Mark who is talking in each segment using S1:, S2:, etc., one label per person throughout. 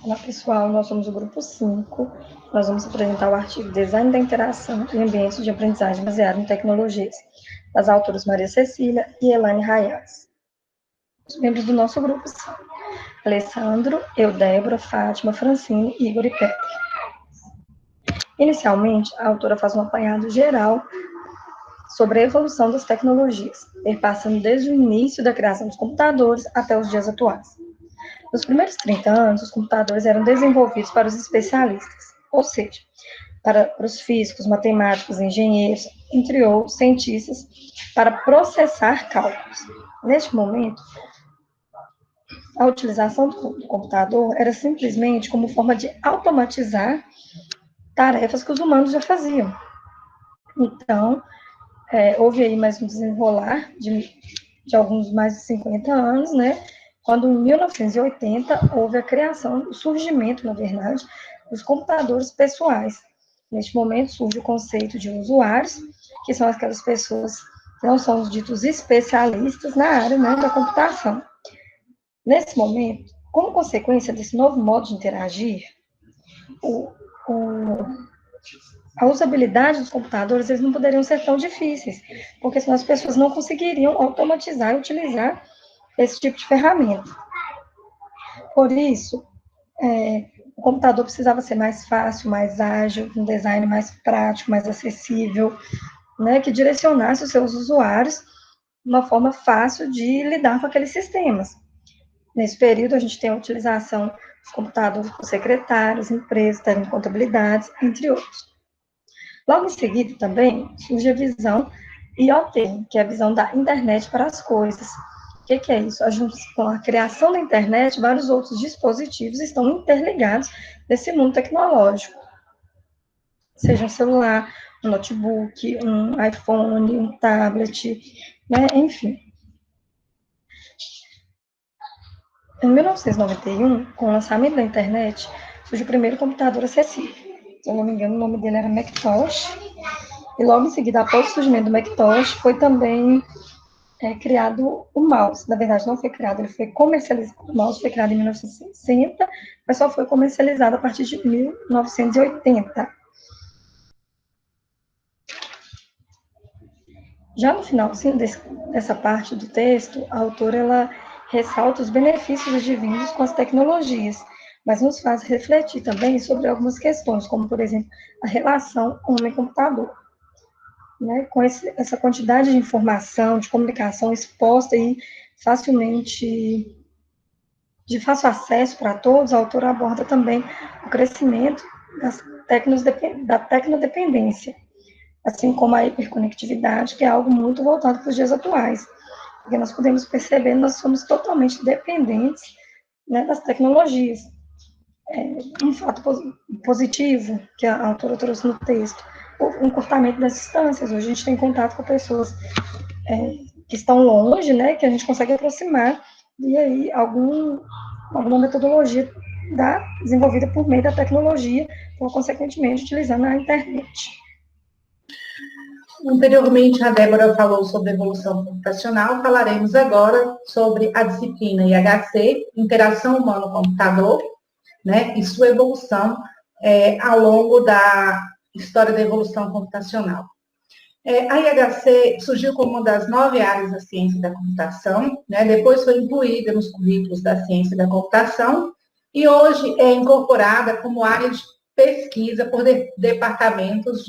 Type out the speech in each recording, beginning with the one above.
S1: Olá, pessoal, nós somos o grupo 5. Nós vamos apresentar o artigo Design da Interação e Ambientes de Aprendizagem baseado em Tecnologias, das autoras Maria Cecília e Elaine Rayas. Os membros do nosso grupo são Alessandro, eu, Débora, Fátima, Francine, Igor e Pepe. Inicialmente, a autora faz um apanhado geral sobre a evolução das tecnologias, perpassando desde o início da criação dos computadores até os dias atuais. Nos primeiros 30 anos, os computadores eram desenvolvidos para os especialistas, ou seja, para os físicos, matemáticos, engenheiros, entre outros, cientistas, para processar cálculos. Neste momento, a utilização do computador era simplesmente como forma de automatizar tarefas que os humanos já faziam. Então, houve aí mais um desenrolar de alguns mais de 50 anos, né? Quando, em 1980, houve a criação, o surgimento, na verdade, dos computadores pessoais. Neste momento, surge o conceito de usuários, que são aquelas pessoas que não são os ditos especialistas na área, né, da computação. Nesse momento, como consequência desse novo modo de interagir, a usabilidade dos computadores, eles não poderiam ser tão difíceis, porque senão as pessoas não conseguiriam automatizar e utilizar esse tipo de ferramenta. Por isso, o computador precisava ser mais fácil, mais ágil, um design mais prático, mais acessível, né, que direcionasse os seus usuários de uma forma fácil de lidar com aqueles sistemas. Nesse período, a gente tem a utilização dos computadores por secretários, empresas, contabilidades, entre outros. Logo em seguida, também, surge a visão IoT, que é a visão da internet para as coisas. O que é isso? Com a criação da internet, vários outros dispositivos estão interligados nesse mundo tecnológico. Seja um celular, um notebook, um iPhone, um tablet, né? Enfim. Em 1991, com o lançamento da internet, surge o primeiro computador acessível. Se eu não me engano, o nome dele era Macintosh. E logo em seguida, após o surgimento do Macintosh, foi também criado o mouse. Na verdade, não foi criado, ele foi comercializado. O mouse foi criado em 1960, mas só foi comercializado a partir de 1980. Já no final dessa parte do texto, a autora ela ressalta os benefícios advindos com as tecnologias, mas nos faz refletir também sobre algumas questões, como, por exemplo, a relação homem-computador. Né, com essa quantidade de informação, de comunicação exposta e facilmente, de fácil acesso para todos, a autora aborda também o crescimento da tecnodependência, assim como a hiperconectividade, que é algo muito voltado para os dias atuais, porque nós podemos perceber que nós somos totalmente dependentes, né, das tecnologias. Um fato positivo que a autora trouxe no texto, o encurtamento das distâncias. Hoje a gente tem contato com pessoas que estão longe, né, que a gente consegue aproximar, e aí alguma metodologia desenvolvida por meio da tecnologia, ou consequentemente utilizando a internet.
S2: Anteriormente, a Débora falou sobre evolução computacional, falaremos agora sobre a disciplina IHC, Interação Humano-Computador, né, e sua evolução ao longo da história da evolução computacional. A IHC surgiu como uma das 9 áreas da ciência da computação, né, depois foi incluída nos currículos da ciência da computação, e hoje é incorporada como área de pesquisa por departamentos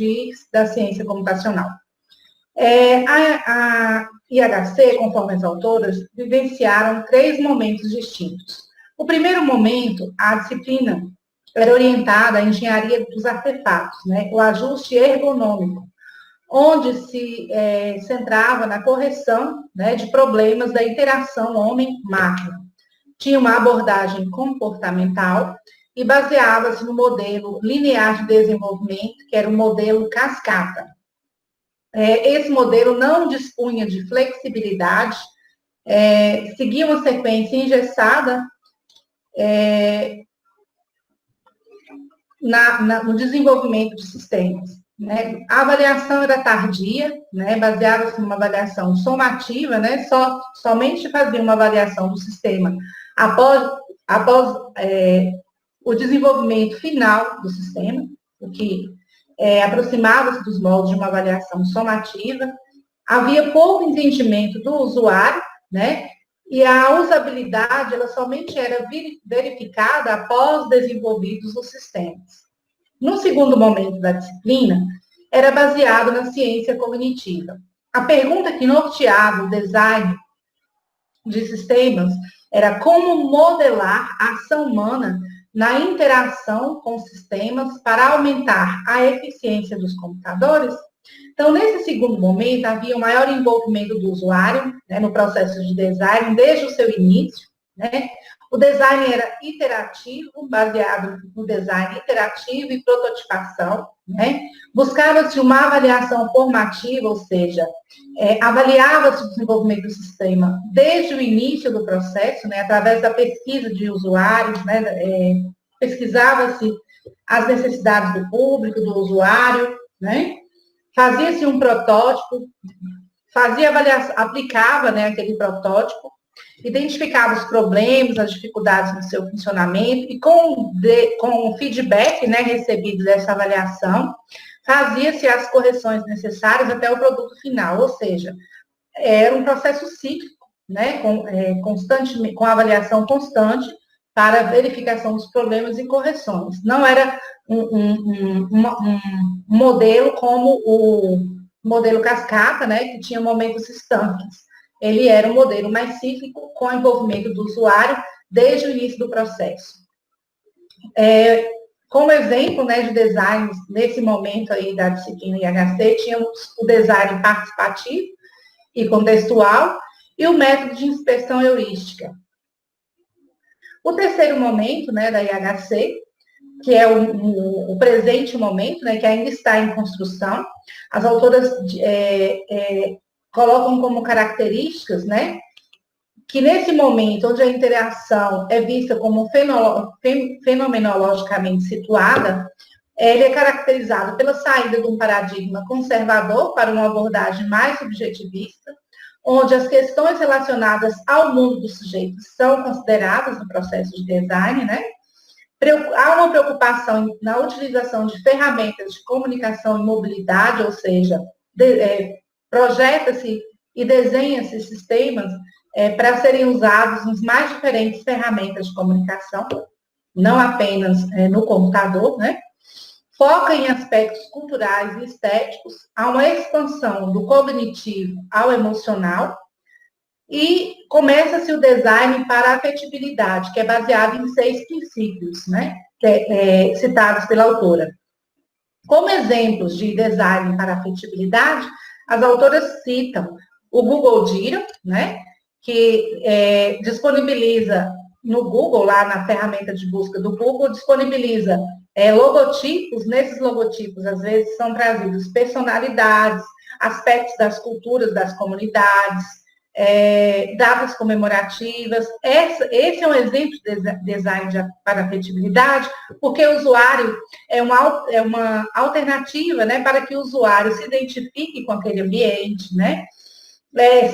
S2: da ciência computacional. A IHC, conforme as autoras, vivenciaram 3 momentos distintos. O primeiro momento, a disciplina era orientada à engenharia dos artefatos, né, o ajuste ergonômico, onde se centrava na correção, né, de problemas da interação homem-máquina. Tinha uma abordagem comportamental e baseava-se no modelo linear de desenvolvimento, que era o modelo cascata. Esse modelo não dispunha de flexibilidade, seguia uma sequência engessada no desenvolvimento de sistemas. Né? A avaliação era tardia, né? Baseava-se numa avaliação somativa, né? Somente fazia uma avaliação do sistema após o desenvolvimento final do sistema, o que aproximava-se dos moldes de uma avaliação somativa, havia pouco entendimento do usuário, né? E a usabilidade, ela somente era verificada após desenvolvidos os sistemas. No segundo momento da disciplina, era baseado na ciência cognitiva. A pergunta que norteava o design de sistemas era como modelar a ação humana na interação com sistemas para aumentar a eficiência dos computadores. Então, nesse segundo momento, havia um maior envolvimento do usuário, né, no processo de design, desde o seu início, né? O design era iterativo, baseado no design iterativo e prototipação, né? Buscava-se uma avaliação formativa, ou seja, avaliava-se o desenvolvimento do sistema desde o início do processo, né, através da pesquisa de usuários, né, pesquisava-se as necessidades do público, do usuário, né? Fazia-se um protótipo, fazia avaliação, aplicava, né, aquele protótipo, identificava os problemas, as dificuldades no seu funcionamento e com o feedback, né, recebido dessa avaliação, fazia-se as correções necessárias até o produto final, ou seja, era um processo cíclico, né, com avaliação constante para verificação dos problemas e correções. Não era um modelo como o modelo cascata, né, que tinha momentos estanques. Ele era um modelo mais cíclico, com envolvimento do usuário desde o início do processo. Como exemplo, né, de design, nesse momento aí da disciplina IHC, tínhamos o design participativo e contextual e o método de inspeção heurística. O terceiro momento, né, da IHC, que é o presente momento, né, que ainda está em construção, as autoras colocam como características, né, que nesse momento, onde a interação é vista como fenomenologicamente situada, ele é caracterizado pela saída de um paradigma conservador para uma abordagem mais subjetivista, onde as questões relacionadas ao mundo dos sujeitos são consideradas no processo de design, né? Há uma preocupação na utilização de ferramentas de comunicação e mobilidade, ou seja, projeta-se e desenha-se sistemas para serem usados nas mais diferentes ferramentas de comunicação, não apenas no computador, né? Foca em aspectos culturais e estéticos, há uma expansão do cognitivo ao emocional e começa-se o design para a afetibilidade, que é baseado em 6 princípios, né? Citados pela autora. Como exemplos de design para a afetibilidade, as autoras citam o Google Giro, né? Que disponibiliza no Google, lá na ferramenta de busca do Google, disponibiliza logotipos. Nesses logotipos, às vezes, são trazidos personalidades, aspectos das culturas das comunidades, datas comemorativas. Esse é um exemplo de design para afetibilidade, porque o usuário é uma alternativa, né, para que o usuário se identifique com aquele ambiente, né,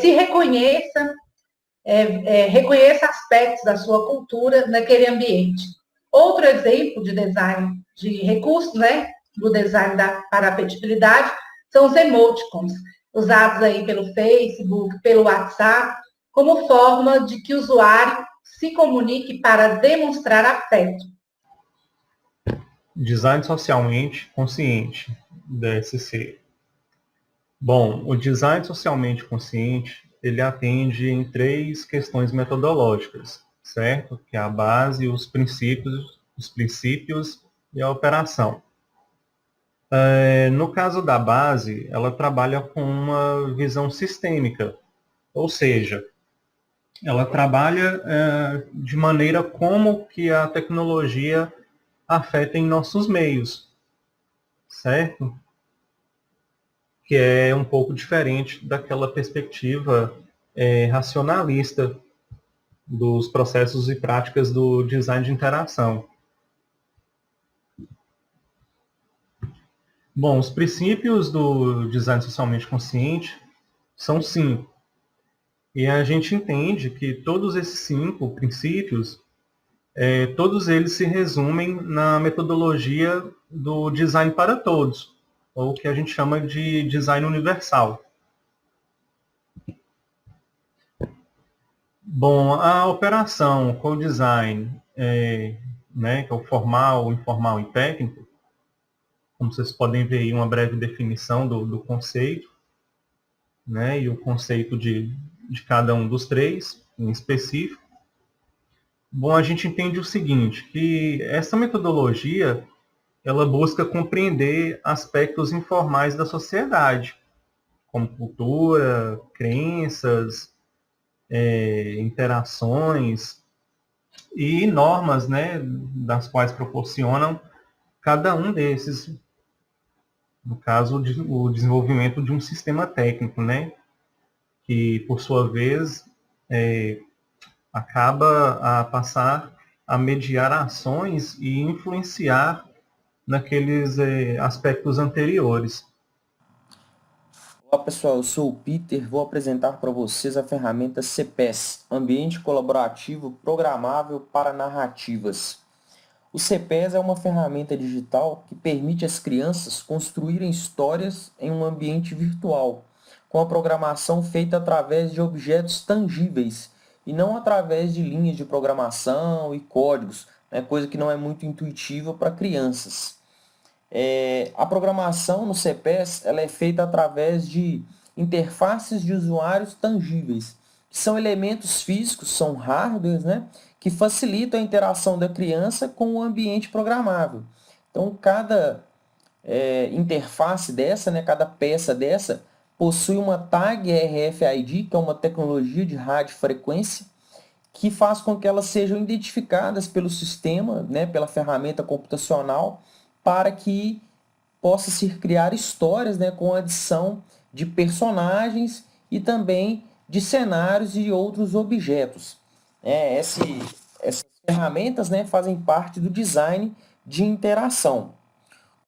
S2: se reconheça, reconheça aspectos da sua cultura naquele ambiente. Outro exemplo de design de recursos, né, do design para a afetibilidade, são os emoticons, usados aí pelo Facebook, pelo WhatsApp, como forma de que o usuário se comunique para demonstrar afeto.
S3: Design socialmente consciente, DSC. Bom, o design socialmente consciente, ele atende em 3 questões metodológicas, certo? Que é a base, os princípios e a operação. No caso da base, ela trabalha com uma visão sistêmica, ou seja, ela trabalha de maneira como que a tecnologia afeta em nossos meios, certo? Que é um pouco diferente daquela perspectiva racionalista dos processos e práticas do design de interação. Bom, os princípios do design socialmente consciente são 5. E a gente entende que todos esses 5 princípios, todos eles se resumem na metodologia do design para todos, ou que a gente chama de design universal. Bom, a operação co-design, né, que é o formal, o informal e técnico, como vocês podem ver aí uma breve definição do conceito, né, e o conceito de cada um dos três, em específico. Bom, a gente entende o seguinte, que essa metodologia, ela busca compreender aspectos informais da sociedade, como cultura, crenças, interações e normas, né, das quais proporcionam cada um desses. No caso, o desenvolvimento de um sistema técnico, né, que, por sua vez, acaba a passar a mediar ações e influenciar naqueles aspectos anteriores.
S4: Olá pessoal, eu sou o Peter, vou apresentar para vocês a ferramenta CPES, Ambiente Colaborativo Programável para Narrativas. O CPES é uma ferramenta digital que permite às crianças construírem histórias em um ambiente virtual, com a programação feita através de objetos tangíveis e não através de linhas de programação e códigos, né, coisa que não é muito intuitiva para crianças. A programação no CPES ela é feita através de interfaces de usuários tangíveis, que são elementos físicos, são hardwares, né, que facilitam a interação da criança com o ambiente programável. Então, cada interface dessa, né, cada peça dessa, possui uma tag RFID, que é uma tecnologia de radiofrequência, que faz com que elas sejam identificadas pelo sistema, né, pela ferramenta computacional, para que possa se criar histórias, né, com a adição de personagens e também de cenários e outros objetos. Essas ferramentas, né, fazem parte do design de interação.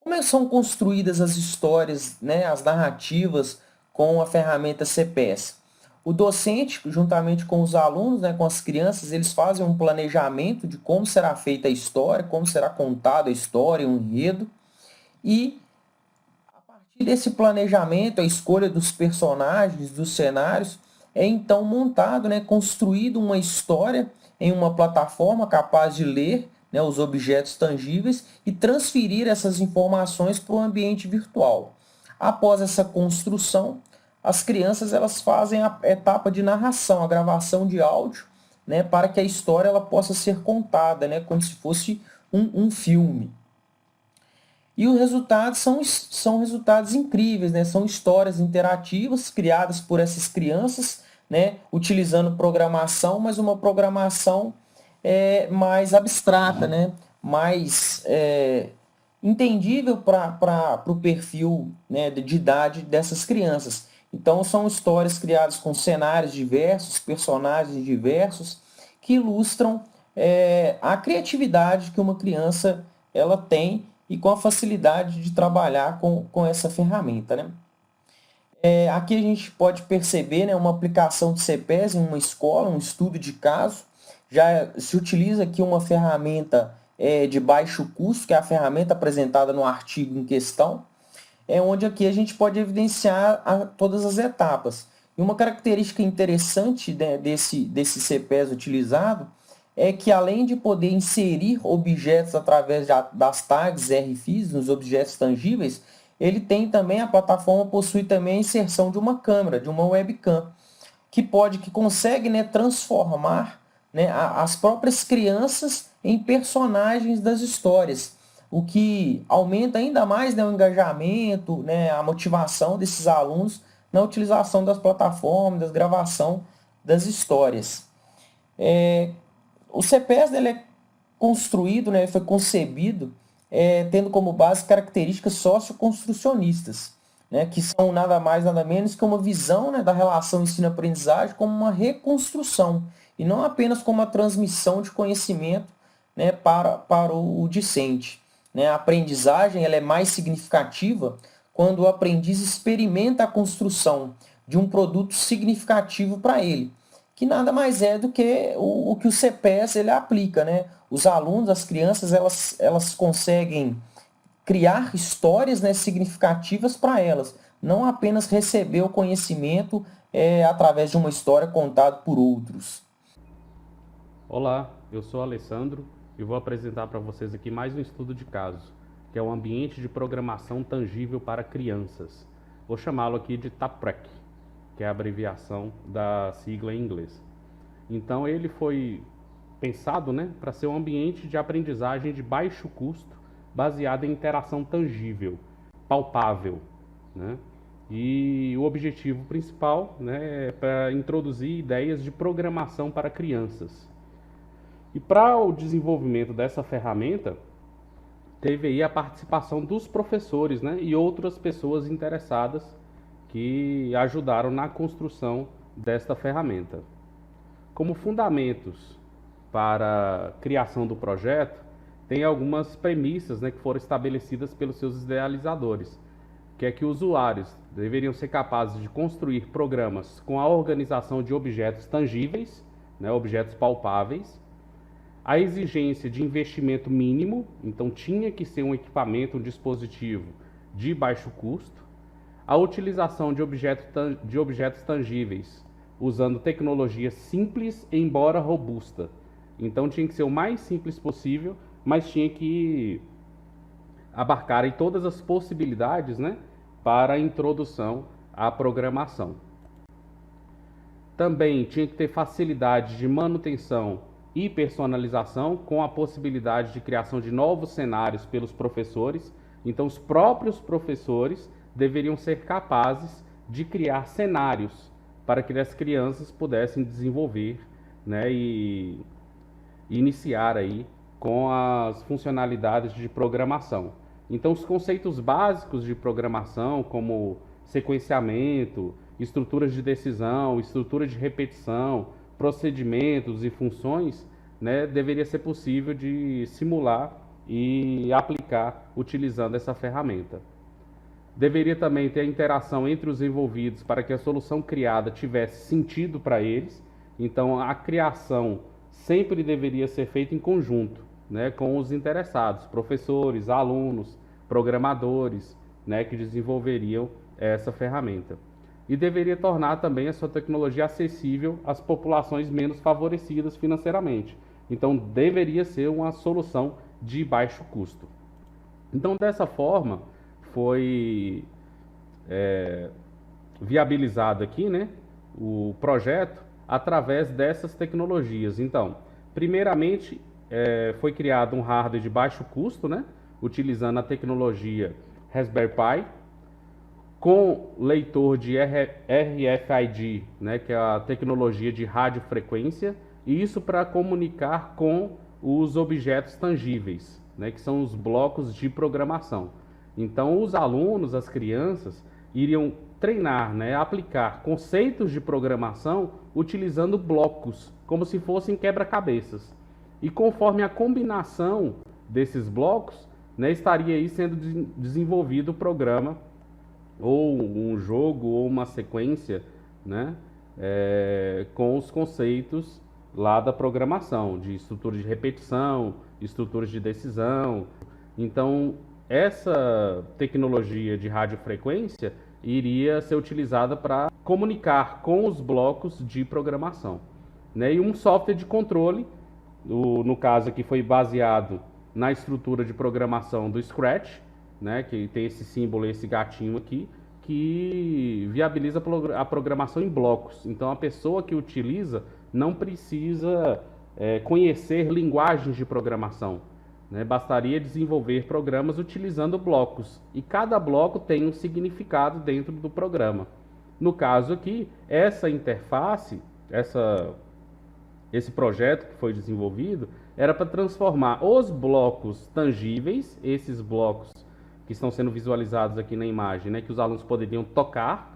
S4: Como são construídas as histórias, né, as narrativas com a ferramenta CPES? O docente, juntamente com os alunos, né, com as crianças, eles fazem um planejamento de como será feita a história, como será contada a história, um enredo. E, a partir desse planejamento, a escolha dos personagens, dos cenários, é então montado, né, construído uma história em uma plataforma capaz de ler, né, os objetos tangíveis e transferir essas informações para o ambiente virtual. Após essa construção, as crianças elas fazem a etapa de narração, a gravação de áudio, né, para que a história ela possa ser contada, né, como se fosse um filme. E os resultados são resultados incríveis, né? São histórias interativas criadas por essas crianças, né, utilizando programação, mas uma programação mais abstrata, né, mais entendível para o perfil, né, de idade dessas crianças. Então, são histórias criadas com cenários diversos, personagens diversos, que ilustram a criatividade que uma criança ela tem e com a facilidade de trabalhar com essa ferramenta, né? Aqui a gente pode perceber, né, uma aplicação de CPES em uma escola, um estudo de caso. Já se utiliza aqui uma ferramenta de baixo custo, que é a ferramenta apresentada no artigo em questão, onde aqui a gente pode evidenciar todas as etapas. E uma característica interessante, né, desse CPES utilizado é que, além de poder inserir objetos através das tags RFIs nos objetos tangíveis, ele tem também, a plataforma possui também a inserção de uma câmera, de uma webcam, que consegue, né, transformar, né, as próprias crianças em personagens das histórias, o que aumenta ainda mais, né, o engajamento, né, a motivação desses alunos na utilização das plataformas, da gravação das histórias. O CPES ele é construído, né, foi concebido tendo como base características socioconstrucionistas, né, que são nada mais, nada menos que uma visão, né, da relação ensino-aprendizagem como uma reconstrução, e não apenas como uma transmissão de conhecimento, né, para o discente. Né? A aprendizagem ela é mais significativa quando o aprendiz experimenta a construção de um produto significativo para ele. que nada mais é do que o que o CPES ele aplica, né? Os alunos, as crianças, elas conseguem criar histórias, né, significativas para elas, não apenas receber o conhecimento através de uma história contada por outros.
S5: Olá, eu sou Alessandro e vou apresentar para vocês aqui mais um estudo de caso, que é o ambiente de programação tangível para crianças. Vou chamá-lo aqui de TAPREC, que é a abreviação da sigla em inglês. Então ele foi pensado, né, para ser um ambiente de aprendizagem de baixo custo, baseado em interação tangível, palpável, né? E o objetivo principal, né, é para introduzir ideias de programação para crianças. E para o desenvolvimento dessa ferramenta, teve aí a participação dos professores, né, e outras pessoas interessadas que ajudaram na construção desta ferramenta. Como fundamentos para a criação do projeto, tem algumas premissas, né, que foram estabelecidas pelos seus idealizadores, que é que usuários deveriam ser capazes de construir programas com a organização de objetos tangíveis, né, objetos palpáveis, a exigência de investimento mínimo, então tinha que ser um equipamento, um dispositivo de baixo custo, a utilização de objetos tangíveis, usando tecnologia simples, embora robusta. Então tinha que ser o mais simples possível, mas tinha que abarcar todas as possibilidades, né, para a introdução à programação. Também tinha que ter facilidade de manutenção e personalização, com a possibilidade de criação de novos cenários pelos professores. Então os próprios professores deveriam ser capazes de criar cenários para que as crianças pudessem desenvolver, né, e iniciar aí com as funcionalidades de programação. Então, os conceitos básicos de programação, como sequenciamento, estruturas de decisão, estrutura de repetição, procedimentos e funções, né, deveria ser possível de simular e aplicar utilizando essa ferramenta. Deveria também ter a interação entre os envolvidos para que a solução criada tivesse sentido para eles. Então, a criação sempre deveria ser feita em conjunto, né, com os interessados, professores, alunos, programadores, né, que desenvolveriam essa ferramenta. E deveria tornar também a sua tecnologia acessível às populações menos favorecidas financeiramente. Então, deveria ser uma solução de baixo custo. Então, dessa forma, foi viabilizado aqui, né, o projeto através dessas tecnologias. Então, primeiramente, foi criado um hardware de baixo custo, né, utilizando a tecnologia Raspberry Pi, com leitor de RFID, né, que é a tecnologia de radiofrequência, e isso para comunicar com os objetos tangíveis, né, que são os blocos de programação. Então, os alunos, as crianças, iriam treinar, né, aplicar conceitos de programação utilizando blocos, como se fossem quebra-cabeças. E conforme a combinação desses blocos, né, estaria aí sendo desenvolvido o programa, ou um jogo, ou uma sequência, né, com os conceitos lá da programação, de estrutura de repetição, estruturas de decisão. Então, essa tecnologia de radiofrequência iria ser utilizada para comunicar com os blocos de programação, né? E um software de controle, no caso aqui foi baseado na estrutura de programação do Scratch, né? Que tem esse símbolo, esse gatinho aqui, que viabiliza a programação em blocos. Então a pessoa que utiliza não precisa conhecer linguagens de programação, né? Bastaria desenvolver programas utilizando blocos, e cada bloco tem um significado dentro do programa. No caso aqui, essa interface, esse projeto que foi desenvolvido, era para transformar os blocos tangíveis, esses blocos que estão sendo visualizados aqui na imagem, né, que os alunos poderiam tocar,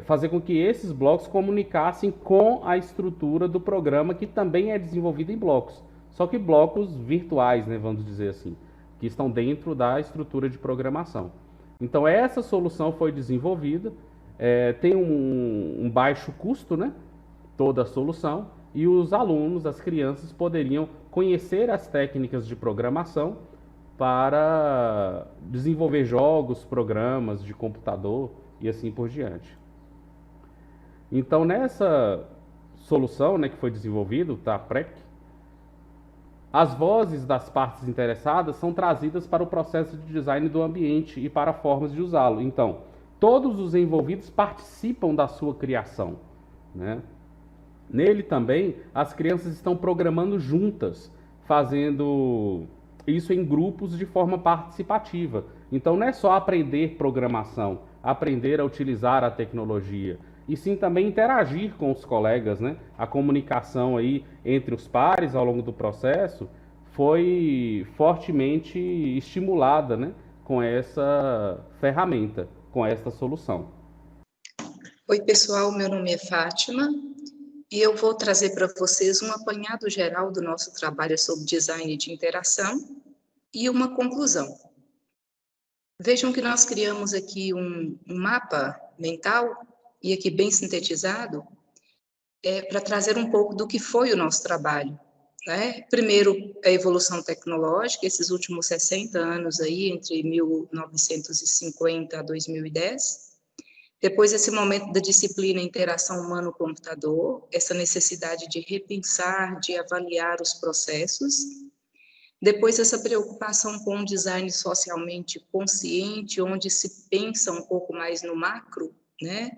S5: fazer com que esses blocos comunicassem com a estrutura do programa, que também é desenvolvida em blocos. Só que blocos virtuais, né, vamos dizer assim, que estão dentro da estrutura de programação. Então essa solução foi desenvolvida, tem um baixo custo, né? Toda a solução, e os alunos, as crianças, poderiam conhecer as técnicas de programação para desenvolver jogos, programas de computador e assim por diante. Então, nessa solução, né, que foi desenvolvida, tá, PREC, as vozes das partes interessadas são trazidas para o processo de design do ambiente e para formas de usá-lo. Então, todos os envolvidos participam da sua criação, né? Nele também, as crianças estão programando juntas, fazendo isso em grupos de forma participativa. Então, não é só aprender programação, aprender a utilizar a tecnologia, e sim também interagir com os colegas, né? A comunicação aí entre os pares ao longo do processo foi fortemente estimulada, né? Com essa ferramenta, com esta solução.
S6: Oi, pessoal, meu nome é Fátima e eu vou trazer para vocês um apanhado geral do nosso trabalho sobre design de interação e uma conclusão. Vejam que nós criamos aqui um mapa mental, e aqui bem sintetizado, para trazer um pouco do que foi o nosso trabalho, né? Primeiro, a evolução tecnológica, esses últimos 60 anos aí, entre 1950 a 2010. Depois, esse momento da disciplina interação humano-computador, essa necessidade de repensar, de avaliar os processos. Depois, essa preocupação com o design socialmente consciente, onde se pensa um pouco mais no macro, né?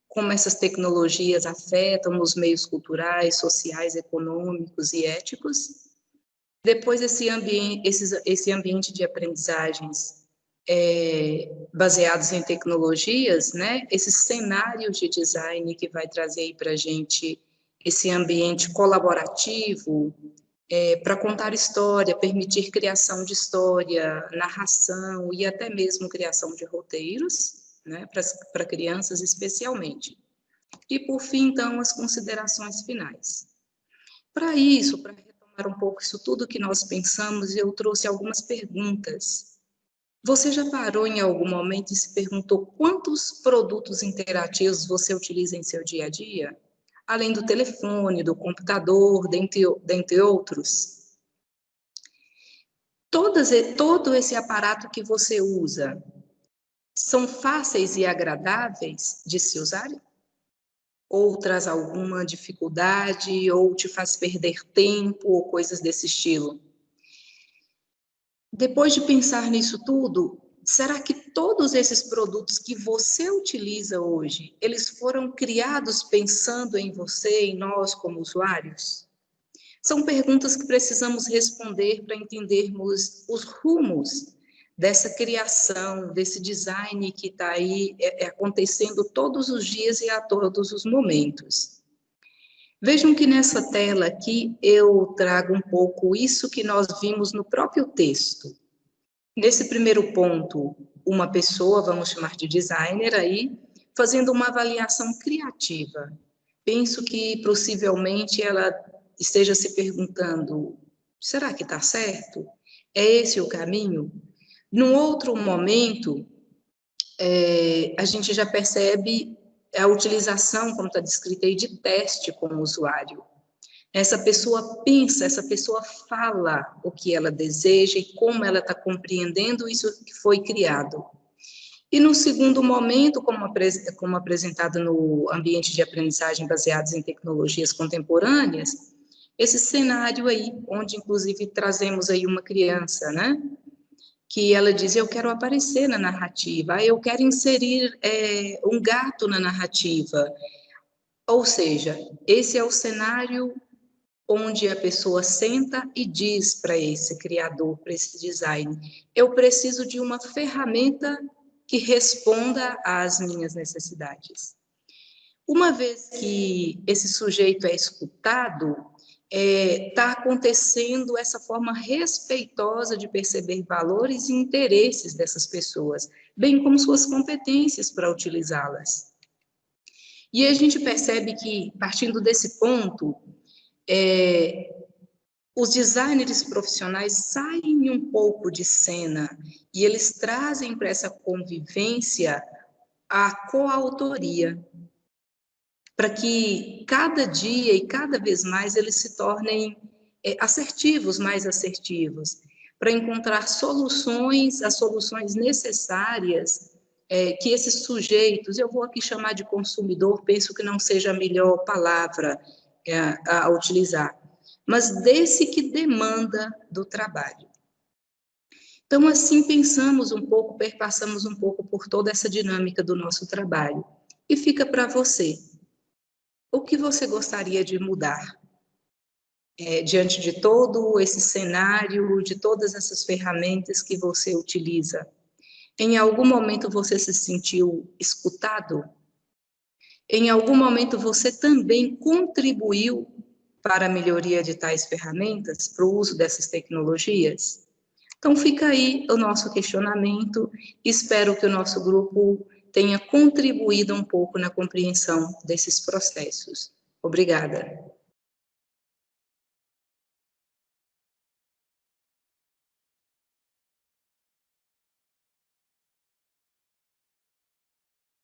S6: Como essas tecnologias afetam os meios culturais, sociais, econômicos e éticos. Depois, esse ambiente de aprendizagens baseados em tecnologias, né? Esses cenários de design que vai trazer aí para a gente esse ambiente colaborativo, para contar história, permitir criação de história, narração e até mesmo criação de roteiros, né, para crianças especialmente. E, por fim, então, as considerações finais. Para isso, para retomar um pouco isso tudo que nós pensamos, eu trouxe algumas perguntas. Você já parou em algum momento e se perguntou quantos produtos interativos você utiliza em seu dia a dia? Além do telefone, do computador, dentre outros? Todo esse aparato que você usa são fáceis e agradáveis de se usar? Ou traz alguma dificuldade, ou te faz perder tempo, ou coisas desse estilo? Depois de pensar nisso tudo, será que todos esses produtos que você utiliza hoje, eles foram criados pensando em você, em nós como usuários? São perguntas que precisamos responder para entendermos os rumos dessa criação, desse design que está aí acontecendo todos os dias e a todos os momentos. Vejam que nessa tela aqui eu trago um pouco isso que nós vimos no próprio texto. Nesse primeiro ponto, uma pessoa, vamos chamar de designer aí, fazendo uma avaliação criativa. Penso que possivelmente ela esteja se perguntando, será que está certo? É esse o caminho? Num outro momento, a gente já percebe a utilização, como está descrito aí, de teste com o usuário. Essa pessoa pensa, essa pessoa fala o que ela deseja e como ela está compreendendo isso que foi criado. E no segundo momento, como apresentado no ambiente de aprendizagem baseados em tecnologias contemporâneas, esse cenário aí, onde inclusive trazemos aí uma criança, né? Que ela diz, eu quero aparecer na narrativa, eu quero inserir um gato na narrativa. Ou seja, esse é o cenário onde a pessoa senta e diz para esse criador, para esse design, eu preciso de uma ferramenta que responda às minhas necessidades. Uma vez que esse sujeito é escutado, está acontecendo essa forma respeitosa de perceber valores e interesses dessas pessoas, bem como suas competências para utilizá-las. E a gente percebe que, partindo desse ponto, os designers profissionais saem um pouco de cena e eles trazem para essa convivência a coautoria, para que cada dia e cada vez mais eles se tornem assertivos, mais assertivos, para encontrar soluções, as soluções necessárias que esses sujeitos, eu vou aqui chamar de consumidor, penso que não seja a melhor palavra a utilizar, mas desse que demanda do trabalho. Então, assim, pensamos um pouco, perpassamos um pouco por toda essa dinâmica do nosso trabalho. E fica para você. O que você gostaria de mudar? Diante de todo esse cenário, de todas essas ferramentas que você utiliza, em algum momento você se sentiu escutado? Em algum momento você também contribuiu para a melhoria de tais ferramentas, para o uso dessas tecnologias? Então fica aí o nosso questionamento, espero que o nosso grupo tenha contribuído um pouco na compreensão desses processos. Obrigada.